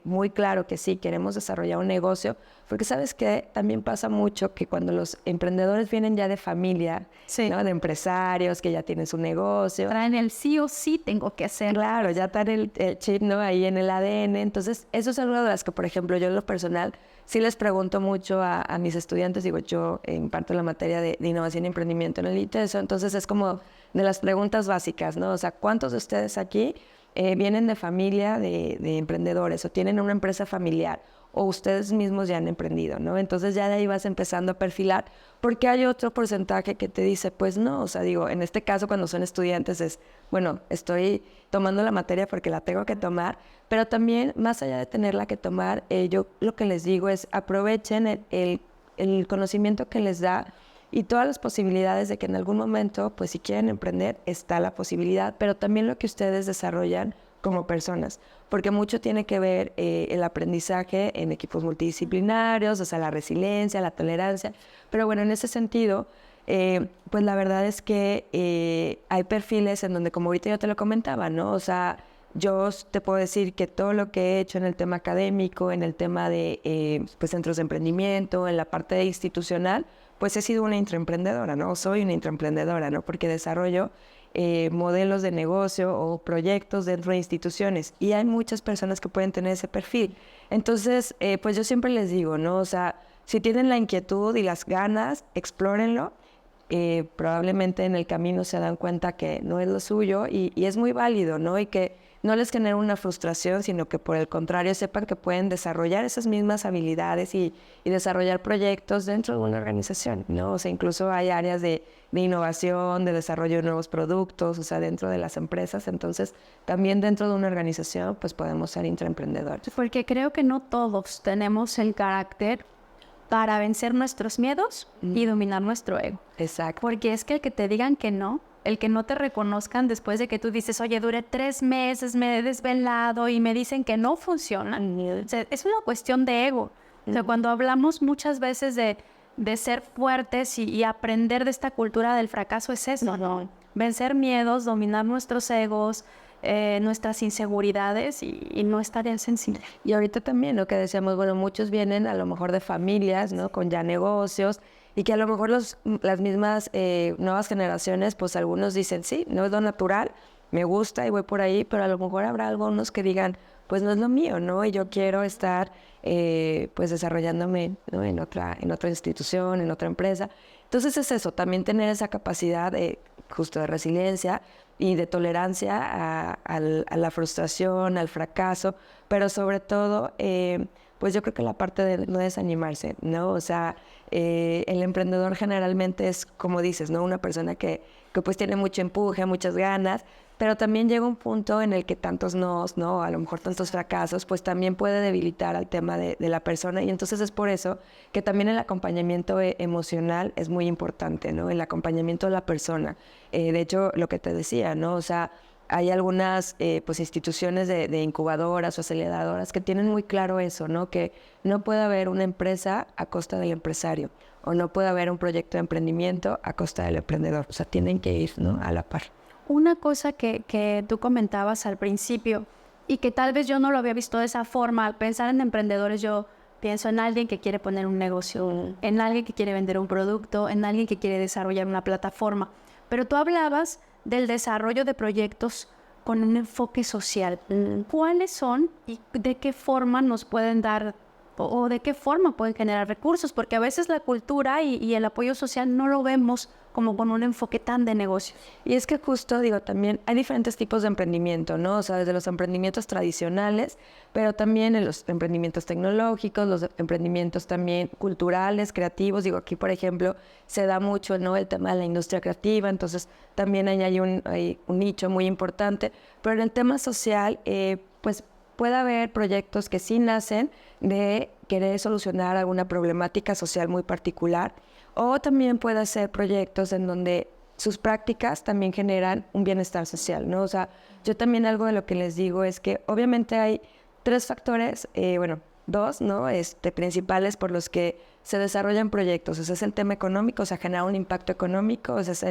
muy claro que sí, queremos desarrollar un negocio, porque sabes que también pasa mucho que cuando los emprendedores vienen ya de familia, sí, ¿no? De empresarios que ya tienen su negocio. Traen el sí o sí tengo que hacer. Claro, ya está el chip, ¿no? Ahí en el ADN. Entonces, eso es algo de las que, por ejemplo, yo en lo personal sí les pregunto mucho a mis estudiantes. Digo, yo imparto la materia de innovación y emprendimiento en el ITESO, entonces es como de las preguntas básicas, ¿no? O sea, ¿cuántos de ustedes aquí vienen de familia de emprendedores o tienen una empresa familiar o ustedes mismos ya han emprendido, ¿no? Entonces ya de ahí vas empezando a perfilar, porque hay otro porcentaje que te dice, pues no, o sea, digo, en este caso cuando son estudiantes es, bueno, estoy tomando la materia porque la tengo que tomar, pero también más allá de tenerla que tomar, yo lo que les digo es aprovechen el conocimiento que les da y todas las posibilidades de que en algún momento, pues si quieren emprender, está la posibilidad, pero también lo que ustedes desarrollan como personas, porque mucho tiene que ver el aprendizaje en equipos multidisciplinarios, o sea, la resiliencia, la tolerancia, pero bueno, en ese sentido, pues la verdad es que hay perfiles en donde, como ahorita yo te lo comentaba, ¿no? O sea, yo te puedo decir que todo lo que he hecho en el tema académico, en el tema de pues centros de emprendimiento, en la parte institucional, pues he sido una intraemprendedora, ¿no? Soy una intraemprendedora, ¿no? Porque desarrollo modelos de negocio o proyectos dentro de instituciones. Y hay muchas personas que pueden tener ese perfil. Entonces, pues yo siempre les digo, ¿no? O sea, si tienen la inquietud y las ganas, explórenlo. Probablemente en el camino se dan cuenta que no es lo suyo y es muy válido, ¿no? Y que no les genere una frustración, sino que por el contrario sepan que pueden desarrollar esas mismas habilidades y desarrollar proyectos dentro de una organización, ¿no? O sea, incluso hay áreas de innovación, de desarrollo de nuevos productos, o sea, dentro de las empresas. Entonces, también dentro de una organización, pues podemos ser intraemprendedores. Porque creo que no todos tenemos el carácter para vencer nuestros miedos y dominar nuestro ego. Exacto. Porque es que el que te digan que no, el que no te reconozcan después de que tú dices, oye, duré 3 meses, me he desvelado y me dicen que no funciona. O sea, es una cuestión de ego. O sea, cuando hablamos muchas veces de ser fuertes y aprender de esta cultura del fracaso es eso, ¿no? Vencer miedos, dominar nuestros egos, nuestras inseguridades y no estar en sensible. Y ahorita también lo que decíamos, bueno, muchos vienen a lo mejor de familias, ¿no? Con ya negocios y que a lo mejor las mismas nuevas generaciones, pues algunos dicen, sí, no es lo natural, me gusta y voy por ahí, pero a lo mejor habrá algunos que digan, pues no es lo mío, ¿no? Y yo quiero estar pues desarrollándome, ¿no? en otra institución, en otra empresa. Entonces es eso, también tener esa capacidad de justo de resiliencia y de tolerancia a la frustración, al fracaso, pero sobre todo, pues yo creo que la parte de no desanimarse, ¿no? O sea, el emprendedor generalmente es, como dices, ¿no? Una persona que pues tiene mucho empuje, muchas ganas, pero también llega un punto en el que tantos nos, ¿no? A lo mejor tantos fracasos, pues también puede debilitar al tema de la persona, y entonces es por eso que también el acompañamiento emocional es muy importante, ¿no? El acompañamiento de la persona. De hecho, lo que te decía, ¿no? O sea, hay algunas pues instituciones de incubadoras o aceleradoras que tienen muy claro eso, ¿no? Que no puede haber una empresa a costa del empresario, o no puede haber un proyecto de emprendimiento a costa del emprendedor. O sea, tienen que ir, ¿no? A la par. Una cosa que tú comentabas al principio y que tal vez yo no lo había visto de esa forma, al pensar en emprendedores yo pienso en alguien que quiere poner un negocio, en alguien que quiere vender un producto, en alguien que quiere desarrollar una plataforma. Pero tú hablabas del desarrollo de proyectos con un enfoque social. ¿Cuáles son y de qué forma nos pueden dar o de qué forma pueden generar recursos? Porque a veces la cultura y el apoyo social no lo vemos como con un enfoque tan de negocio. Y es que justo, digo, también hay diferentes tipos de emprendimiento, ¿no? O sea, desde los emprendimientos tradicionales, pero también en los emprendimientos tecnológicos, los emprendimientos también culturales, creativos. Digo, aquí, por ejemplo, se da mucho, ¿no? El tema de la industria creativa, entonces también hay un nicho muy importante. Pero en el tema social, pues puede haber proyectos que sí nacen de querer solucionar alguna problemática social muy particular, o también puede ser proyectos en donde sus prácticas también generan un bienestar social, ¿no? O sea, yo también algo de lo que les digo es que obviamente hay 3 factores, 2, ¿no? Principales por los que se desarrollan proyectos. O sea, es el tema económico, o sea, generar un impacto económico, o sea, es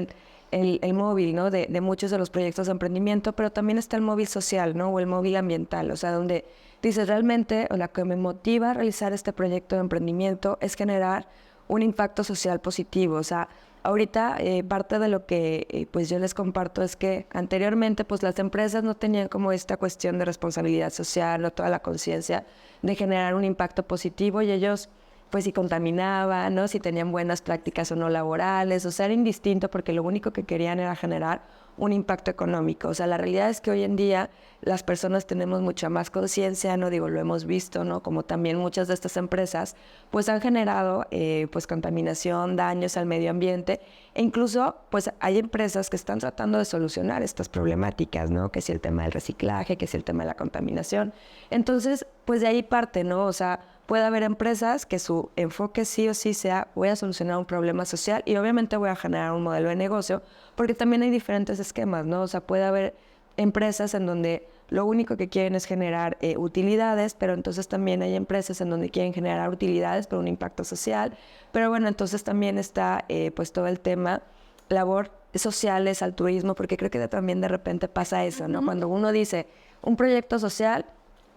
el móvil, ¿no? De muchos de los proyectos de emprendimiento, pero también está el móvil social, ¿no? O el móvil ambiental, o sea, donde dices realmente, o la que me motiva a realizar este proyecto de emprendimiento es generar un impacto social positivo. O sea, ahorita parte de lo que pues yo les comparto es que anteriormente pues las empresas no tenían como esta cuestión de responsabilidad social, no toda la conciencia de generar un impacto positivo, y ellos pues si contaminaban, ¿no? Si tenían buenas prácticas o no laborales, o sea, era indistinto porque lo único que querían era generar un impacto económico. O sea, la realidad es que hoy en día las personas tenemos mucha más conciencia, ¿no? Digo, lo hemos visto, ¿no? Como también muchas de estas empresas pues han generado pues contaminación, daños al medio ambiente, e incluso pues hay empresas que están tratando de solucionar estas problemáticas, ¿no? Que si el tema del reciclaje, que si el tema de la contaminación. Entonces, pues de ahí parte, ¿no? O sea, puede haber empresas que su enfoque sí o sí sea voy a solucionar un problema social y obviamente voy a generar un modelo de negocio, porque también hay diferentes esquemas, ¿no? O sea, puede haber empresas en donde lo único que quieren es generar utilidades, pero entonces también hay empresas en donde quieren generar utilidades por un impacto social. Pero bueno, entonces también está pues todo el tema labor sociales, altruismo, porque creo que también de repente pasa eso, ¿no? Cuando uno dice un proyecto social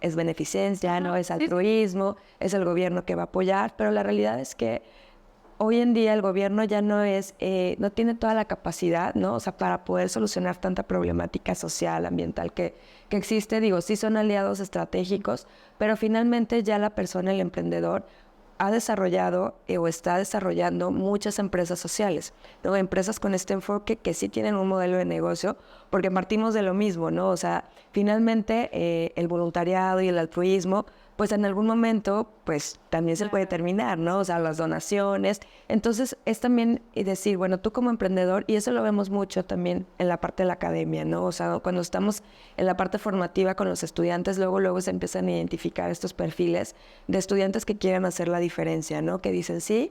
es beneficencia, ¿no? Es altruismo, es el gobierno que va a apoyar, pero la realidad es que hoy en día el gobierno ya no tiene toda la capacidad, ¿no? O sea, para poder solucionar tanta problemática social, ambiental que existe. Digo, sí son aliados estratégicos, pero finalmente ya la persona, el emprendedor, ha desarrollado o está desarrollando muchas empresas sociales, ¿no? Empresas con este enfoque que sí tienen un modelo de negocio, porque partimos de lo mismo, ¿no? O sea, finalmente el voluntariado y el altruismo, pues en algún momento, pues también se puede terminar, ¿no? O sea, las donaciones. Entonces, es también decir, bueno, tú como emprendedor, y eso lo vemos mucho también en la parte de la academia, ¿no? O sea, cuando estamos en la parte formativa con los estudiantes, luego se empiezan a identificar estos perfiles de estudiantes que quieren hacer la diferencia, ¿no? Que dicen, sí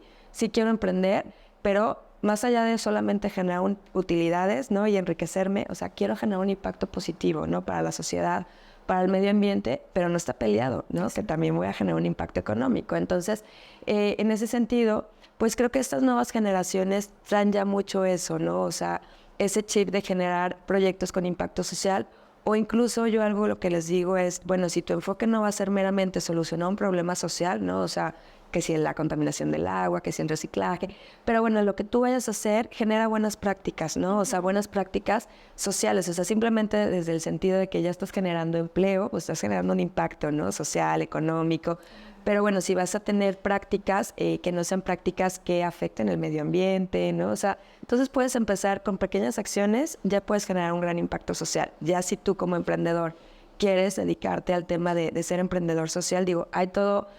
quiero emprender, pero más allá de solamente generar utilidades, ¿no? Y enriquecerme, o sea, quiero generar un impacto positivo, ¿no? Para la sociedad, para el medio ambiente, pero no está peleado, ¿no? Que también voy a generar un impacto económico. Entonces, en ese sentido, pues creo que estas nuevas generaciones traen ya mucho eso, ¿no? O sea, ese chip de generar proyectos con impacto social, o incluso yo algo lo que les digo es, bueno, si tu enfoque no va a ser meramente solucionar un problema social, ¿no? O sea, que si en la contaminación del agua, que si en reciclaje, pero bueno, lo que tú vayas a hacer genera buenas prácticas, ¿no? O sea, buenas prácticas sociales, o sea, simplemente desde el sentido de que ya estás generando empleo, pues estás generando un impacto, ¿no? Social, económico, pero bueno, si vas a tener prácticas que no sean prácticas que afecten el medio ambiente, ¿no? O sea, entonces puedes empezar con pequeñas acciones, ya puedes generar un gran impacto social. Ya si tú como emprendedor quieres dedicarte al tema de ser emprendedor social, digo, hay todo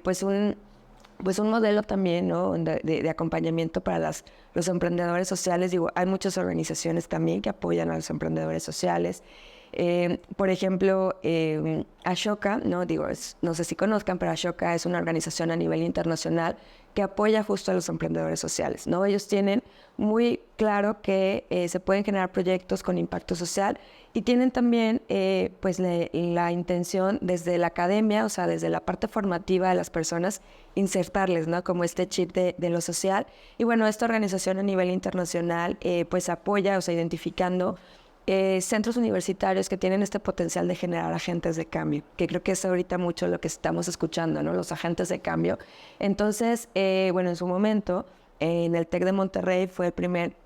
pues un modelo también, ¿no? de acompañamiento para los emprendedores sociales. Digo, hay muchas organizaciones también que apoyan a los emprendedores sociales. Por ejemplo, Ashoka, ¿no? Digo, no sé si conozcan, pero Ashoka es una organización a nivel internacional que apoya justo a los emprendedores sociales, ¿no? Ellos tienen muy claro que se pueden generar proyectos con impacto social y tienen también pues la intención desde la academia, o sea, desde la parte formativa de las personas, insertarles, ¿no? Como este chip de lo social. Y bueno, esta organización a nivel internacional pues apoya, o sea, identificando centros universitarios que tienen este potencial de generar agentes de cambio, que creo que es ahorita mucho lo que estamos escuchando, ¿no? Los agentes de cambio. Entonces, bueno, en su momento, en el TEC de Monterrey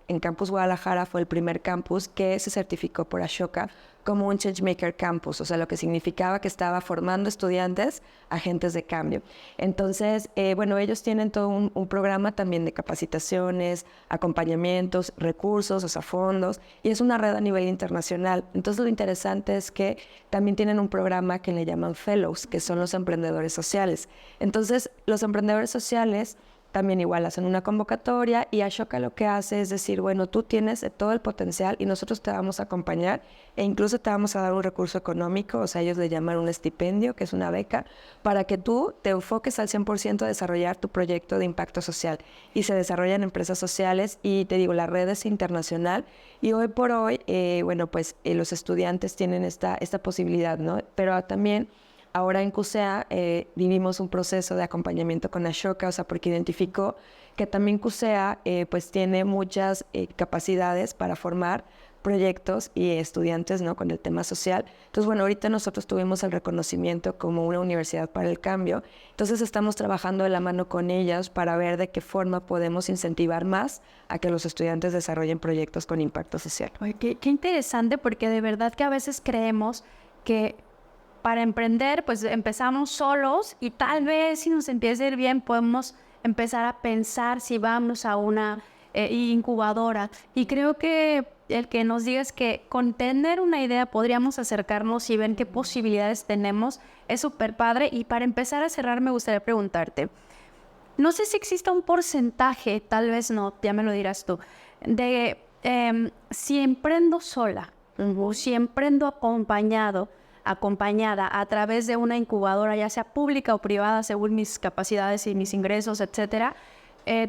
en Campus Guadalajara fue el primer campus que se certificó por Ashoka como un Changemaker Campus, o sea, lo que significaba que estaba formando estudiantes, agentes de cambio. Entonces, bueno, ellos tienen todo un programa también de capacitaciones, acompañamientos, recursos, o sea, fondos, y es una red a nivel internacional. Entonces, lo interesante es que también tienen un programa que le llaman Fellows, que son los emprendedores sociales. Entonces, los emprendedores sociales también igual hacen una convocatoria y Ashoka lo que hace es decir, bueno, tú tienes todo el potencial y nosotros te vamos a acompañar e incluso te vamos a dar un recurso económico, o sea, ellos le llaman un estipendio, que es una beca, para que tú te enfoques al 100% a desarrollar tu proyecto de impacto social. Y se desarrollan empresas sociales y te digo, la red es internacional y hoy por hoy, bueno, pues los estudiantes tienen esta posibilidad, ¿no? Pero también ahora en CUSEA vivimos un proceso de acompañamiento con Ashoka, o sea, porque identificó que también CUSEA pues tiene muchas capacidades para formar proyectos y estudiantes, ¿no? Con el tema social. Entonces, bueno, ahorita nosotros tuvimos el reconocimiento como una universidad para el cambio. Entonces, estamos trabajando de la mano con ellas para ver de qué forma podemos incentivar más a que los estudiantes desarrollen proyectos con impacto social. Oye, qué interesante, porque de verdad que a veces creemos que para emprender, pues empezamos solos y tal vez si nos empieza a ir bien podemos empezar a pensar si vamos a una incubadora. Y creo que el que nos digas que con tener una idea podríamos acercarnos y ver qué posibilidades tenemos es súper padre. Y para empezar a cerrar me gustaría preguntarte, no sé si existe un porcentaje, tal vez no, ya me lo dirás tú, de si emprendo sola o si emprendo acompañada a través de una incubadora, ya sea pública o privada, según mis capacidades y mis ingresos, etcétera,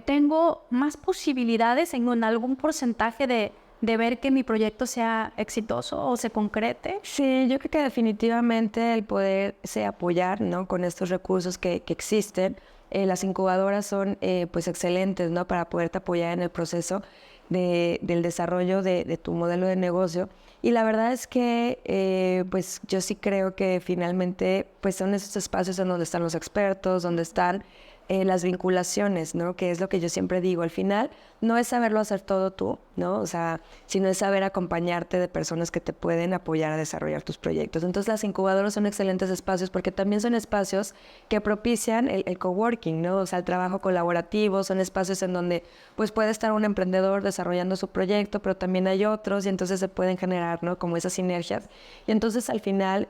tengo más posibilidades en algún porcentaje de ver que mi proyecto sea exitoso o se concrete? Sí, yo creo que definitivamente el poderse apoyar, ¿no? Con estos recursos que existen. Las incubadoras son pues excelentes, ¿no? Para poderte apoyar en el proceso del desarrollo de tu modelo de negocio. Y la verdad es que pues yo sí creo que finalmente pues son esos espacios en donde están los expertos, donde están las vinculaciones, ¿no? Que es lo que yo siempre digo. Al final no es saberlo hacer todo tú, ¿no? O sea, sino es saber acompañarte de personas que te pueden apoyar a desarrollar tus proyectos. Entonces las incubadoras son excelentes espacios porque también son espacios que propician el coworking, ¿no? O sea, el trabajo colaborativo, son espacios en donde pues puede estar un emprendedor desarrollando su proyecto, pero también hay otros y entonces se pueden generar, ¿no? Como esas sinergias. Y entonces al final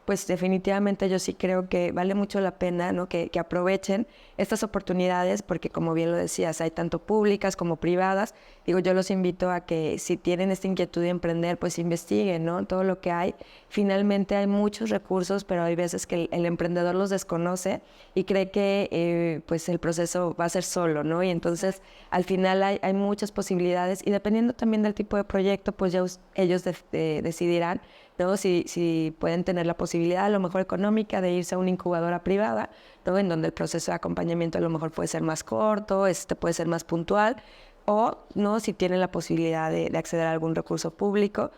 pues definitivamente yo sí creo que vale mucho la pena, ¿no? Que aprovechen estas oportunidades porque, como bien lo decías, hay tanto públicas como privadas. Digo, yo los invito a que si tienen esta inquietud de emprender, pues investiguen, ¿no? Todo lo que hay. Finalmente hay muchos recursos, pero hay veces que el emprendedor los desconoce y cree que pues el proceso va a ser solo, ¿no? Y entonces al final hay muchas posibilidades y dependiendo también del tipo de proyecto, pues ya ellos decidirán, ¿no? Si pueden tener la posibilidad, a lo mejor económica, de irse a una incubadora privada, ¿no? En donde el proceso de acompañamiento a lo mejor puede ser más corto, puede ser más puntual, o no, si tienen la posibilidad de acceder a algún recurso público,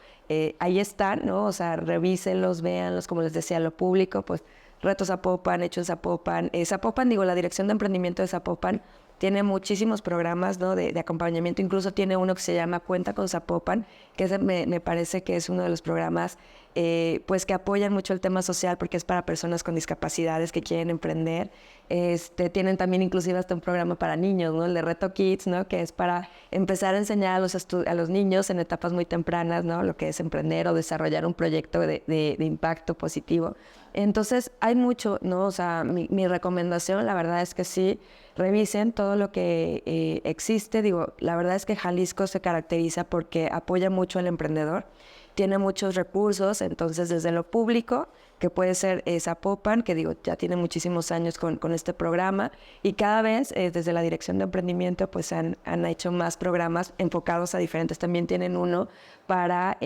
ahí están, ¿no? O sea, revísenlos, véanlos, como les decía, lo público, pues Reto Zapopan, Hecho en Zapopan. Zapopan, digo, la Dirección de Emprendimiento de Zapopan tiene muchísimos programas, ¿no? de acompañamiento, incluso tiene uno que se llama Cuenta con Zapopan, que ese me parece que es uno de los programas pues que apoyan mucho el tema social porque es para personas con discapacidades que quieren emprender. Tienen también inclusive hasta un programa para niños, ¿no? El de Reto Kids, ¿no? Que es para empezar a enseñar a los niños en etapas muy tempranas, ¿no? Lo que es emprender o desarrollar un proyecto de impacto positivo. Entonces hay mucho, ¿no? O sea, mi recomendación, la verdad es que sí, revisen todo lo que existe. Digo, la verdad es que Jalisco se caracteriza porque apoya mucho al emprendedor, tiene muchos recursos, entonces desde lo público, que puede ser Zapopan, que digo, ya tiene muchísimos años con este programa, y cada vez desde la Dirección de Emprendimiento pues han hecho más programas enfocados a diferentes. También tienen uno para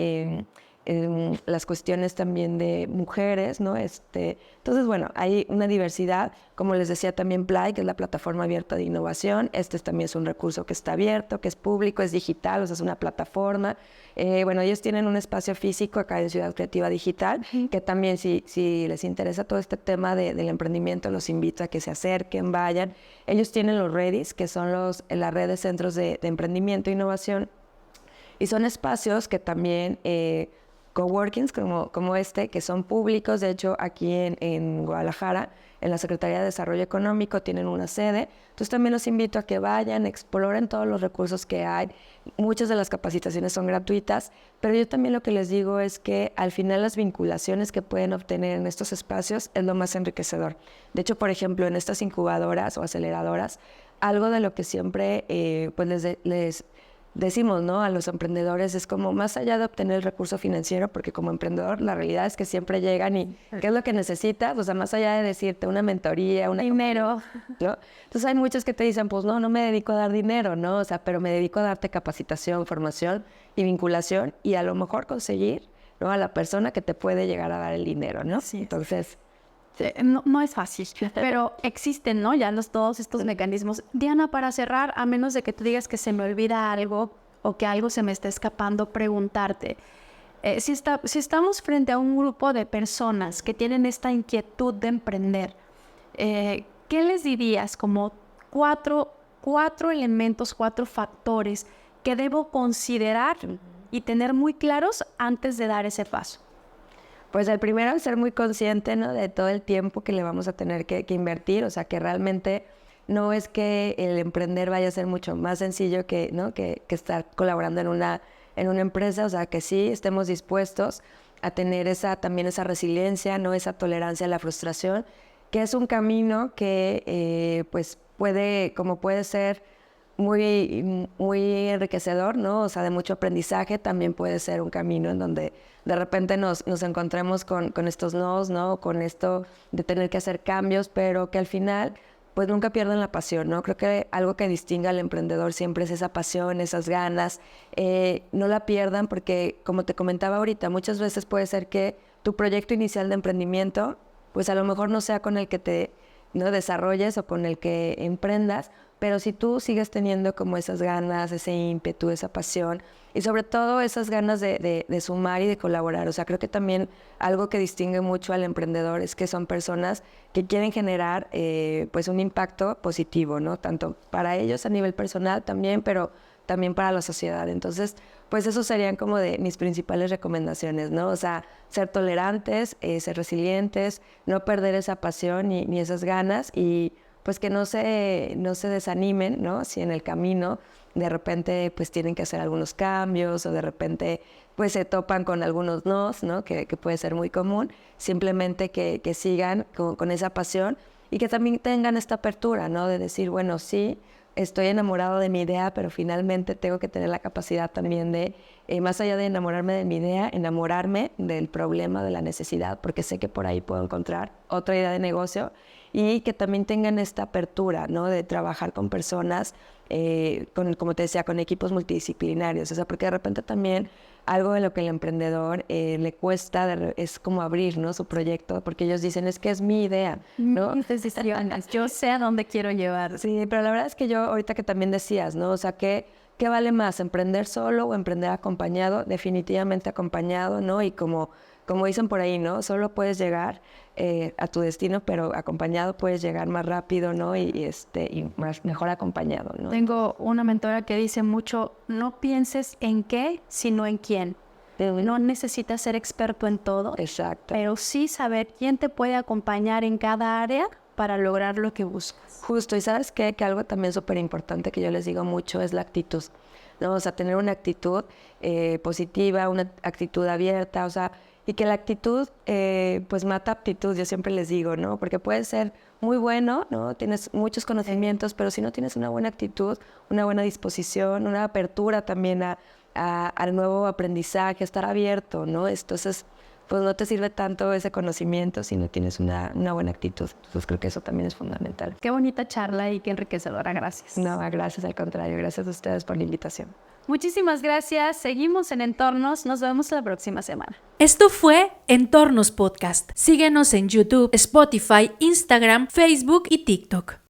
las cuestiones también de mujeres, ¿no? Entonces, bueno, hay una diversidad. Como les decía también Play, que es la plataforma abierta de innovación. También es un recurso que está abierto, que es público, es digital, o sea, es una plataforma. Bueno, ellos tienen un espacio físico acá en Ciudad Creativa Digital, que también si les interesa todo este tema del emprendimiento, los invito a que se acerquen, vayan. Ellos tienen los REDIs, que son la red de centros de emprendimiento e innovación, y son espacios que también coworkings como que son públicos. De hecho, aquí en Guadalajara, en la Secretaría de Desarrollo Económico, tienen una sede. Entonces también los invito a que vayan, exploren todos los recursos que hay. Muchas de las capacitaciones son gratuitas, pero yo también lo que les digo es que al final las vinculaciones que pueden obtener en estos espacios es lo más enriquecedor. De hecho, por ejemplo, en estas incubadoras o aceleradoras, algo de lo que siempre pues les decimos, ¿no? A los emprendedores es como más allá de obtener el recurso financiero, porque como emprendedor la realidad es que siempre llegan y ¿qué es lo que necesitas? O sea, más allá de decirte una mentoría, Dinero, ¿no? Entonces hay muchos que te dicen, pues no me dedico a dar dinero, ¿no? O sea, pero me dedico a darte capacitación, formación y vinculación y a lo mejor conseguir, ¿no? A la persona que te puede llegar a dar el dinero, ¿no? Sí. Entonces no es fácil, pero existen, ¿no? Ya todos estos mecanismos. Diana, para cerrar, a menos de que tú digas que se me olvida algo o que algo se me está escapando, preguntarte, si estamos frente a un grupo de personas que tienen esta inquietud de emprender, ¿qué les dirías como cuatro elementos, 4 factores que debo considerar y tener muy claros antes de dar ese paso? Pues el primero es ser muy consciente, ¿no? De todo el tiempo que le vamos a tener que invertir, o sea, que realmente no es que el emprender vaya a ser mucho más sencillo que, ¿no? que estar colaborando en una empresa, o sea, que sí estemos dispuestos a tener también esa resiliencia, ¿no? Esa tolerancia a la frustración, que es un camino que pues puede ser muy, muy enriquecedor, ¿no? O sea, de mucho aprendizaje. También puede ser un camino en donde de repente nos encontremos con estos nos, ¿no? Con esto de tener que hacer cambios, pero que al final pues nunca pierdan la pasión, ¿no? Creo que algo que distingue al emprendedor siempre es esa pasión, esas ganas. No la pierdan porque, como te comentaba ahorita, muchas veces puede ser que tu proyecto inicial de emprendimiento, pues a lo mejor no sea con el que te desarrolles o con el que emprendas, pero si tú sigues teniendo como esas ganas, ese ímpetu, esa pasión y sobre todo esas ganas de sumar y de colaborar. O sea, creo que también algo que distingue mucho al emprendedor es que son personas que quieren generar pues un impacto positivo, ¿no? Tanto para ellos a nivel personal también, pero también para la sociedad. Entonces, pues esos serían como de mis principales recomendaciones, ¿no? O sea, ser tolerantes, ser resilientes, no perder esa pasión ni esas ganas y pues que no se desanimen, ¿no? Si en el camino de repente pues tienen que hacer algunos cambios o de repente pues se topan con algunos nos, ¿no? Que puede ser muy común. Simplemente que sigan con esa pasión y que también tengan esta apertura, ¿no? De decir, bueno, sí, estoy enamorado de mi idea, pero finalmente tengo que tener la capacidad también de, más allá de enamorarme de mi idea, enamorarme del problema, de la necesidad, porque sé que por ahí puedo encontrar otra idea de negocio y que también tengan esta apertura, ¿no? De trabajar con personas, como te decía, con equipos multidisciplinarios. O sea, porque de repente también algo de lo que el emprendedor le cuesta es como abrir, ¿no? Su proyecto, porque ellos dicen, es que es mi idea, ¿no? Decisiones. Yo sé a dónde quiero llevar. Sí, pero la verdad es que yo, ahorita que también decías, ¿no? O sea, ¿qué vale más, emprender solo o emprender acompañado? Definitivamente acompañado, ¿no? Y como dicen por ahí, ¿no? Solo puedes llegar a tu destino, pero acompañado puedes llegar más rápido, ¿no? Y mejor acompañado, ¿no? Tengo una mentora que dice mucho, no pienses en qué, sino en quién. No necesitas ser experto en todo, Exacto. pero sí saber quién te puede acompañar en cada área para lograr lo que buscas. Justo, y ¿sabes qué? Que algo también súper importante que yo les digo mucho es la actitud, ¿no? O sea, tener una actitud positiva, una actitud abierta, o sea, y que la actitud pues mata aptitud, yo siempre les digo, ¿no? Porque puede ser muy bueno, ¿no? Tienes muchos conocimientos, pero si no tienes una buena actitud, una buena disposición, una apertura también al nuevo aprendizaje, estar abierto, ¿no? Entonces, pues no te sirve tanto ese conocimiento si no tienes una buena actitud. Entonces creo que eso también es fundamental. Qué bonita charla y qué enriquecedora, gracias. No, gracias, al contrario, gracias a ustedes por la invitación. Muchísimas gracias, seguimos en Entornos, nos vemos la próxima semana. Esto fue Entornos Podcast. Síguenos en YouTube, Spotify, Instagram, Facebook y TikTok.